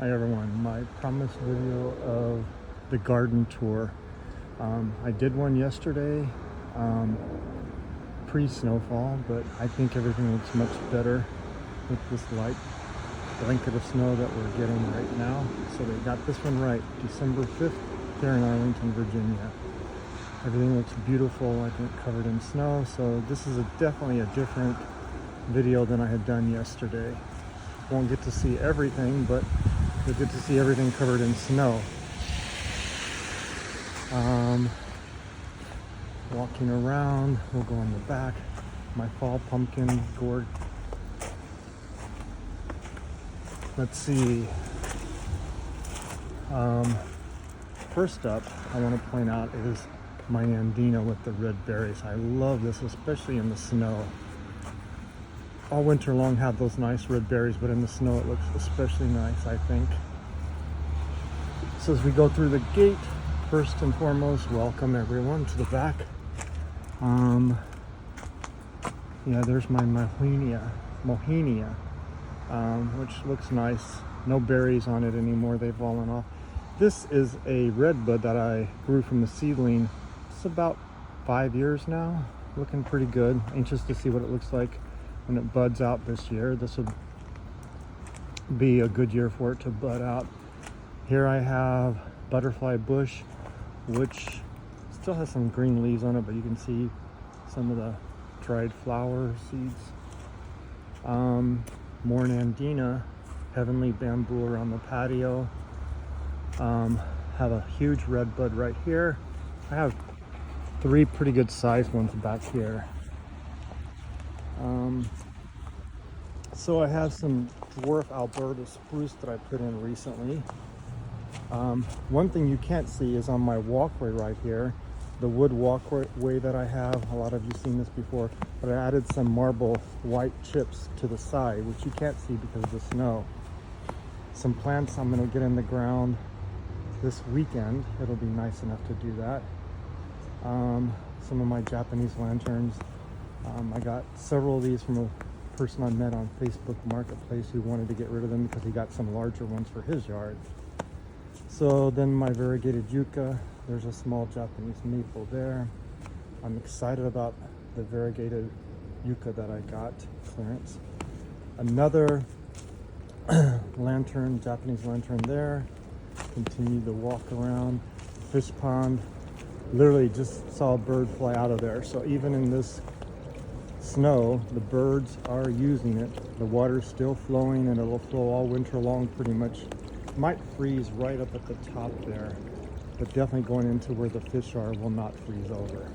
Hi everyone, my promised video of the garden tour. I did one yesterday, pre-snowfall, but I think everything looks much better with this light blanket of snow that we're getting right now. So they got this one right, December 5th here in Arlington, Virginia. Everything looks beautiful, I think covered in snow. So this is definitely a different video than I had done yesterday. Won't get to see everything, but you'll get to see everything covered in snow. Walking around, we'll go in the back. My fall pumpkin gourd. Let's see. First up, I want to point out is my Andina with the red berries. I love this, especially in the snow. All winter long have those nice red berries, but in the snow it looks especially nice, I think. So as we go through the gate, first and foremost, welcome everyone to the back. Yeah, there's my mohinia, which looks nice. No berries on it anymore, they've fallen off. This is a red bud that I grew from the seedling. It's about 5 years now, looking pretty good. Anxious to see what it looks like when it buds out this year. This would be a good year for it to bud out. Here I have butterfly bush, which still has some green leaves on it, but you can see some of the dried flower seeds. More Andina, heavenly bamboo around the patio. Have a huge red bud right here. I have 3 pretty good sized ones back here. So I have some dwarf Alberta spruce that I put in recently. One thing you can't see is on my walkway right here, the wood walkway that I have. A lot of you seen this before, but I added some marble white chips to the side, which you can't see because of the snow. Some plants I'm going to get in the ground this weekend. It'll be nice enough to do that. Some of my Japanese lanterns. I got several of these from a person I met on Facebook Marketplace who wanted to get rid of them because he got some larger ones for his yard. So then my variegated yucca, there's a small Japanese maple there. I'm excited about the variegated yucca that I got clearance. Another lantern, Japanese lantern there. Continue to walk around. Fish pond, literally just saw a bird fly out of there. So even in this snow, the birds are using it. The water's still flowing and it'll flow all winter long pretty much. Might freeze right up at the top there, but definitely going into where the fish are will not freeze over.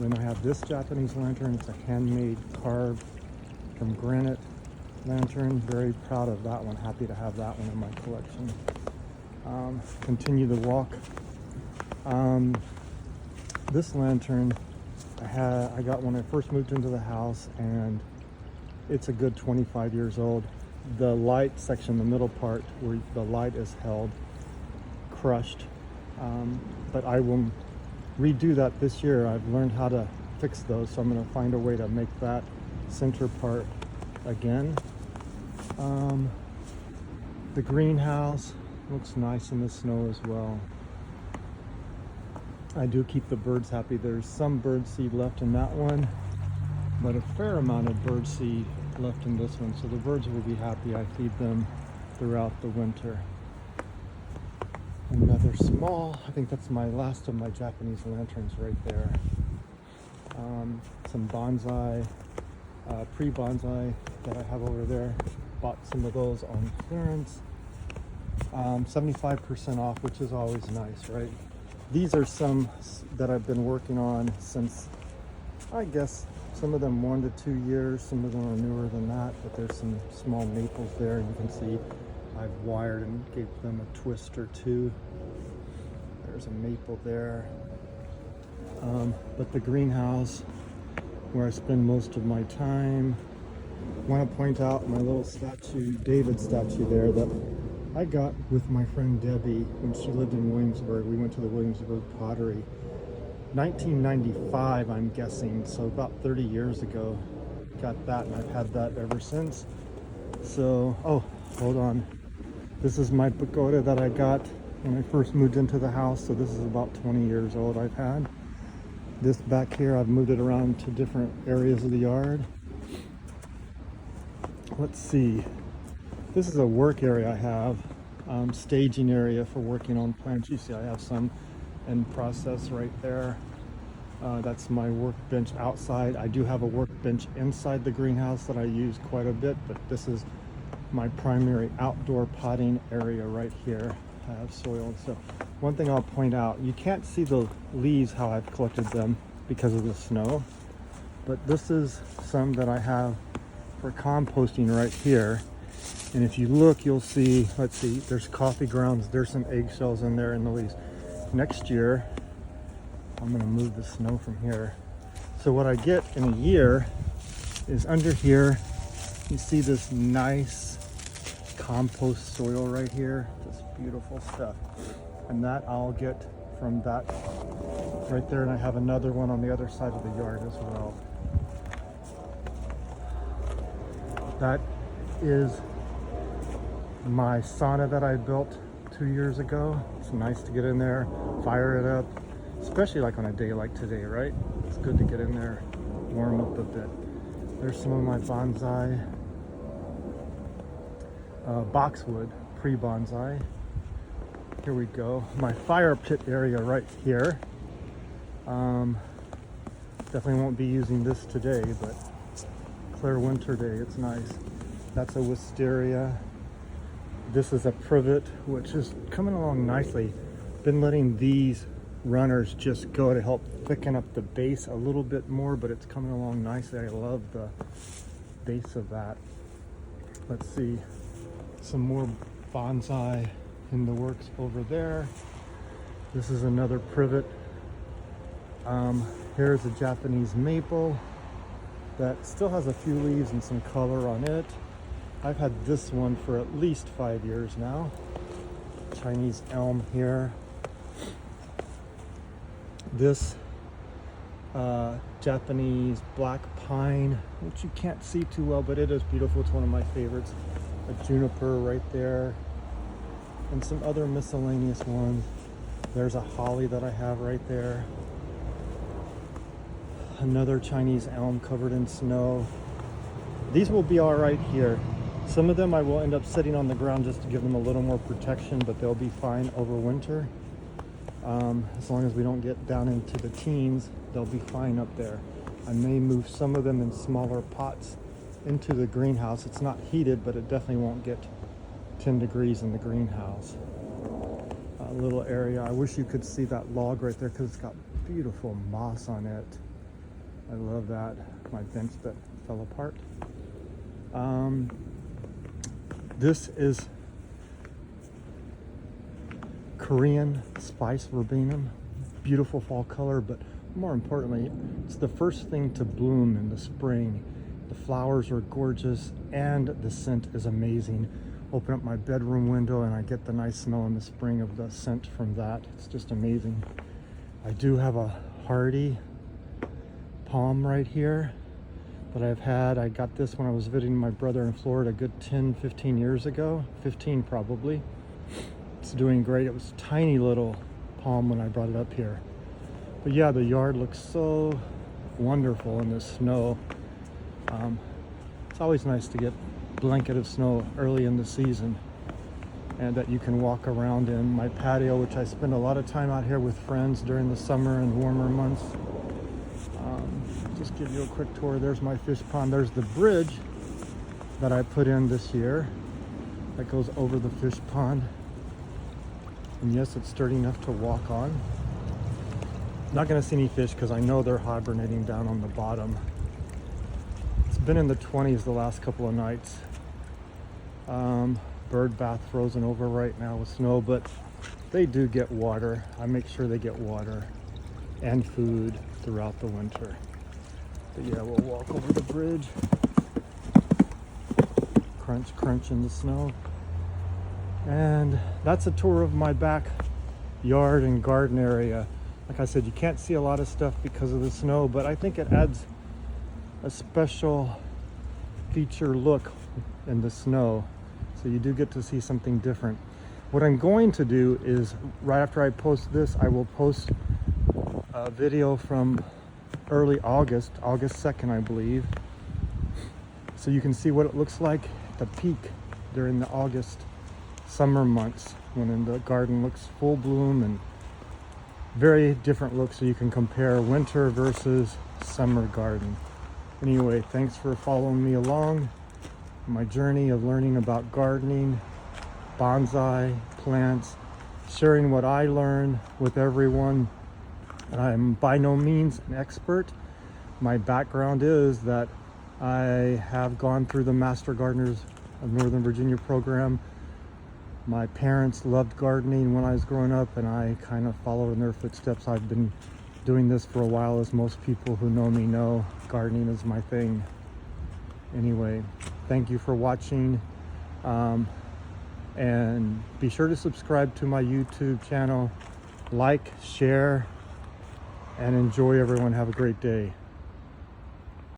Then I have this Japanese lantern. It's a handmade carved from granite lantern. Very proud of that one. Happy to have that one in my collection. Continue to walk. This lantern I got when I first moved into the house, and it's a good 25 years old. The light section, the middle part where the light is held, crushed, but I will redo that this year. I've learned how to fix those, so I'm going to find a way to make that center part again. The greenhouse looks nice in the snow as well. I do keep the birds happy. There's some bird seed left in that one, but a fair amount of bird seed left in this one, so the birds will be happy. I feed them throughout the winter. Another small, I think that's my last of my Japanese lanterns right there. Some bonsai, pre-bonsai that I have over there. Bought some of those on clearance. 75% off, which is always nice, right? These are some that I've been working on since, I guess, some of them 1 to 2 years, some of them are newer than that, but there's some small maples there. You can see I've wired and gave them a twist or two. There's a maple there. But the greenhouse, where I spend most of my time, I want to point out my little statue, David statue there, that I got with my friend Debbie when she lived in Williamsburg. We went to the Williamsburg Pottery. 1995, I'm guessing, so about 30 years ago. Got that, and I've had that ever since. So, oh, hold on. This is my pagoda that I got when I first moved into the house. So this is about 20 years old I've had. This back here, I've moved it around to different areas of the yard. Let's see. This is a work area I have, staging area for working on plants. You see I have some in process right there. That's my workbench outside. I do have a workbench inside the greenhouse that I use quite a bit, but this is my primary outdoor potting area right here. I have soil and stuff. One thing I'll point out, you can't see the leaves how I've collected them because of the snow, but this is some that I have for composting right here. And if you look, you'll see, let's see, there's coffee grounds, there's some eggshells in there in the leaves. Next year, I'm gonna move the snow from here. So what I get in a year is under here, you see this nice compost soil right here, this beautiful stuff. And that I'll get from that right there. And I have another one on the other side of the yard as well. That is my sauna that I built 2 years ago. It's nice to get in there, fire it up, especially like on a day like today, right? It's good to get in there, warm up a bit. There's some of my bonsai, boxwood, pre-bonsai. Here we go. My fire pit area right here. Definitely won't be using this today, but clear winter day, it's nice. That's a wisteria. This is a privet, which is coming along nicely. Been letting these runners just go to help thicken up the base a little bit more, but it's coming along nicely. I love the base of that. Let's see, some more bonsai in the works over there. This is another privet. Here's a Japanese maple that still has a few leaves and some color on it. I've had this one for at least 5 years now. Chinese elm here. This Japanese black pine, which you can't see too well, but it is beautiful. It's one of my favorites. A juniper right there, and some other miscellaneous ones. There's a holly that I have right there. Another Chinese elm covered in snow. These will be all right here. Some of them I will end up sitting on the ground just to give them a little more protection, but they'll be fine over winter. As long as we don't get down into the teens, they'll be fine up there. I may move some of them in smaller pots into the greenhouse. It's not heated, but it definitely won't get 10 degrees in the greenhouse. A little area. I wish you could see that log right there because it's got beautiful moss on it. I love that. My bench that fell apart. This is Korean spice verbena. Beautiful fall color, but more importantly, it's the first thing to bloom in the spring. The flowers are gorgeous and the scent is amazing. Open up my bedroom window and I get the nice smell in the spring of the scent from that. It's just amazing. I do have a hardy palm right here that I've had. I got this when I was visiting my brother in Florida a good 10-15 years ago. 15 probably. It's doing great. It was a tiny little palm when I brought it up here. But yeah, the yard looks so wonderful in the snow. It's always nice to get a blanket of snow early in the season and that you can walk around in. My patio, which I spend a lot of time out here with friends during the summer and warmer months. Just give you a quick tour. There's my fish pond. There's the bridge that I put in this year that goes over the fish pond. And yes, it's sturdy enough to walk on. Not going to see any fish because I know they're hibernating down on the bottom. It's been in the 20s the last couple of nights. Bird bath frozen over right now with snow, but they do get water. I make sure they get water and food throughout the winter. But yeah, we'll walk over the bridge. Crunch, crunch in the snow. And that's a tour of my backyard and garden area. Like I said, you can't see a lot of stuff because of the snow, but I think it adds a special feature look in the snow. So you do get to see something different. What I'm going to do is, right after I post this, I will post a video from early August 2nd, I believe. So you can see what it looks like at the peak during the August summer months, when the garden looks full bloom and very different look, so you can compare winter versus summer garden. Anyway, thanks for following me along my journey of learning about gardening, bonsai, plants, sharing what I learned with everyone. I'm by no means an expert. My background is that I have gone through the Master Gardeners of Northern Virginia program. My parents loved gardening when I was growing up, and I kind of followed in their footsteps. I've been doing this for a while, as most people who know me know. Gardening is my thing. Anyway, thank you for watching. And be sure to subscribe to my YouTube channel, like, share, and enjoy, everyone. Have a great day.